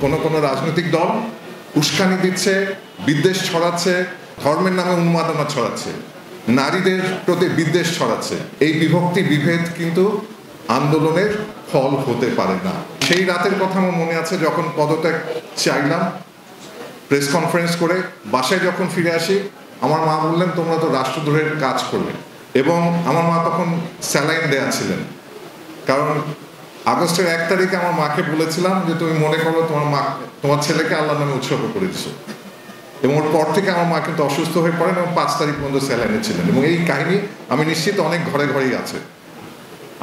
কোনো রাজনৈতিক দল উস্কানি দিচ্ছে, বিদ্বেষ ছড়াচ্ছে, ধর্মের নামে উন্মাদনা ছড়াচ্ছে, নারীদের প্রতি বিদ্বেষ ছড়াচ্ছে। এই বিভক্তি বিভেদ কিন্তু আন্দোলনের ফল হতে পারে না। সেই রাতের কথা আমার মনে আছে, যখন পদত্যাগ চাইলাম, প্রেস কনফারেন্স করে বাসায় যখন ফিরে আসি, আমার মা বললেন, তোমরা তো রাষ্ট্রদ্রোহের কাজ করলে। এবং আমার মা তখন স্যালাইন দেয়া ছিলেন, কারণ আগস্টের 1 তারিখে আমার মাকে বলেছিলাম যে তুমি মনে করো তোমার ছেলেকে আল্লাহর নামে উৎসর্গ করে দিছো। এবং ওর পর থেকে আমার মা কিন্তু অসুস্থ হয়ে পড়েন এবং 5 তারিখ পর্যন্ত স্যালাইনে ছিলেন। এবং এই কাহিনী আমি নিশ্চিত অনেক ঘরে ঘরেই আছে।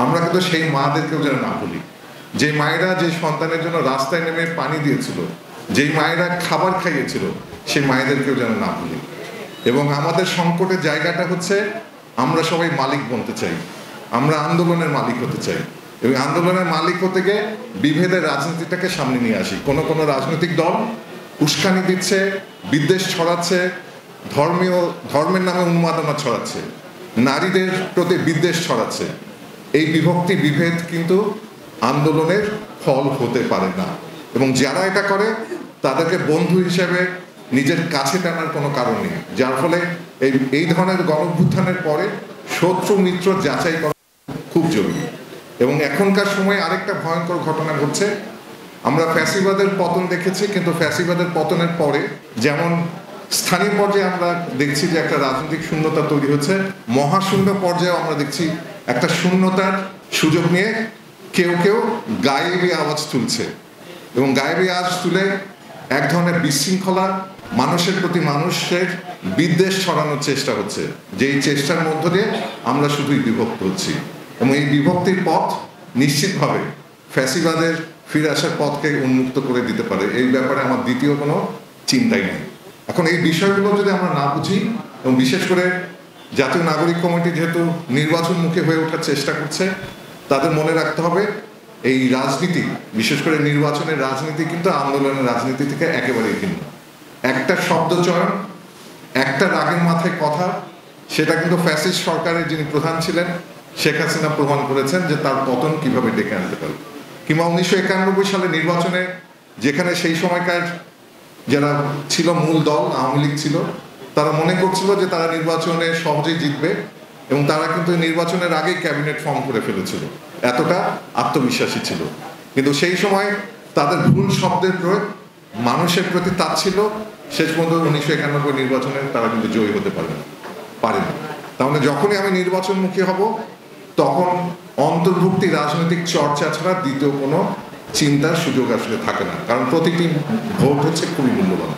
আমরা কিন্তু সেই মাদেরকেও যেন না ভুলি, যে মায়েরা যে সন্তানের জন্য রাস্তায় নেমে পানি দিয়েছিল, যেই মায়েরা খাবার খাইয়েছিল, সেই মায়েদেরকেও যেন না ভুলি। এবং আমাদের সংকটের জায়গাটা হচ্ছে, আমরা সবাই মালিক বনতে চাই, আমরা আন্দোলনের মালিক হতে চাই। এবং আন্দোলনের মালিক হতে গিয়ে বিভেদের রাজনীতিটাকে সামনে নিয়ে আসি। কোনো রাজনৈতিক দল উস্কানি দিচ্ছে, বিদ্বেষ ছড়াচ্ছে, ধর্মের নামে উন্মাদনা ছড়াচ্ছে, নারীদের প্রতি বিদ্বেষ ছড়াচ্ছে। এই বিভক্তি বিভেদ কিন্তু আন্দোলনের ফল হতে পারে না। এবং যারা এটা করে তাদেরকে বন্ধু হিসেবে নিজের কাছে টানার কোনো কারণ নেই, যার ফলে এই ধরনের গণঅভ্যুত্থানের পরে শত্রু মিত্র যাচাই করা খুব জরুরি। এবং এখনকার সময়ে আরেকটা ভয়ঙ্কর ঘটনা ঘটছে। আমরা ফ্যাসিবাদের পতন দেখেছি, কিন্তু ফ্যাসিবাদের পতনের পরে যেমন স্থানীয় পর্যায়ে আমরা দেখছি যে একটা রাজনৈতিক শূন্যতা তৈরি হচ্ছে, মহাশূন্য পর্যায়েও আমরা দেখছি একটা শূন্যতার সুযোগ নিয়ে কেউ গায়েবী আওয়াজ তুলছে। এবং গায়েবী আওয়াজ তুলে এক ধরনের বিশৃঙ্খলা, মানুষের প্রতি মানুষের বিদ্বেষ ছড়ানোর চেষ্টা হচ্ছে, যেই চেষ্টার মধ্য দিয়ে আমরা শুধুই বিভক্ত হচ্ছি। এবং এই বিভক্তির পথ নিশ্চিতভাবে ফ্যাসিবাদের ফিরে আসার পথকে উন্মুক্ত করে দিতে পারে। এই ব্যাপারে আমার দ্বিতীয় কোনো চিন্তাই নেই। এখন এই বিষয়গুলো যদি আমরা না বুঝি, এবং বিশেষ করে জাতীয় নাগরিক কমিটি যেহেতু নির্বাচনমুখী হয়ে ওঠার চেষ্টা করছে, তাদের মনে রাখতে হবে এই রাজনীতি, বিশেষ করে নির্বাচনের রাজনীতি কিন্তু আন্দোলনের রাজনীতি থেকে একেবারেই ভিন্ন। একটা শব্দ চয়ন, একটা রাগের মাথায় কথা, সেটা কিন্তু ফ্যাসিস্ট সরকারের যিনি প্রধান ছিলেন শেখ হাসিনা প্রমাণ করেছেন যে তার পতন কিভাবে ডেকে আনতে পারে। কিংবা 1991 সালে নির্বাচনে, যেখানে সেই সময়কার যারা ছিল মূল দল আওয়ামী লীগ ছিল, তারা মনে করছিল যে তারা নির্বাচনে সহজেই জিতবে, এবং তারা কিন্তু নির্বাচনের আগেই ক্যাবিনেট ফর্ম করে ফেলেছিল, এতটা আত্মবিশ্বাসী ছিল। কিন্তু সেই সময় তাদের ভুল শব্দের প্রয়োগ, মানুষের প্রতি তাচ্ছিল্য, শেষ পর্যন্ত 1991 নির্বাচনে তারা কিন্তু জয়ী হতে পারেনি। তাহলে যখনই আমি নির্বাচনমুখী হব, তখন অন্তর্ভুক্তি রাজনৈতিক চর্চা ছাড়া দ্বিতীয় কোনো চিন্তার সুযোগ আসলে থাকে না, কারণ প্রতিটি ভোট হচ্ছে খুবই মূল্যবান।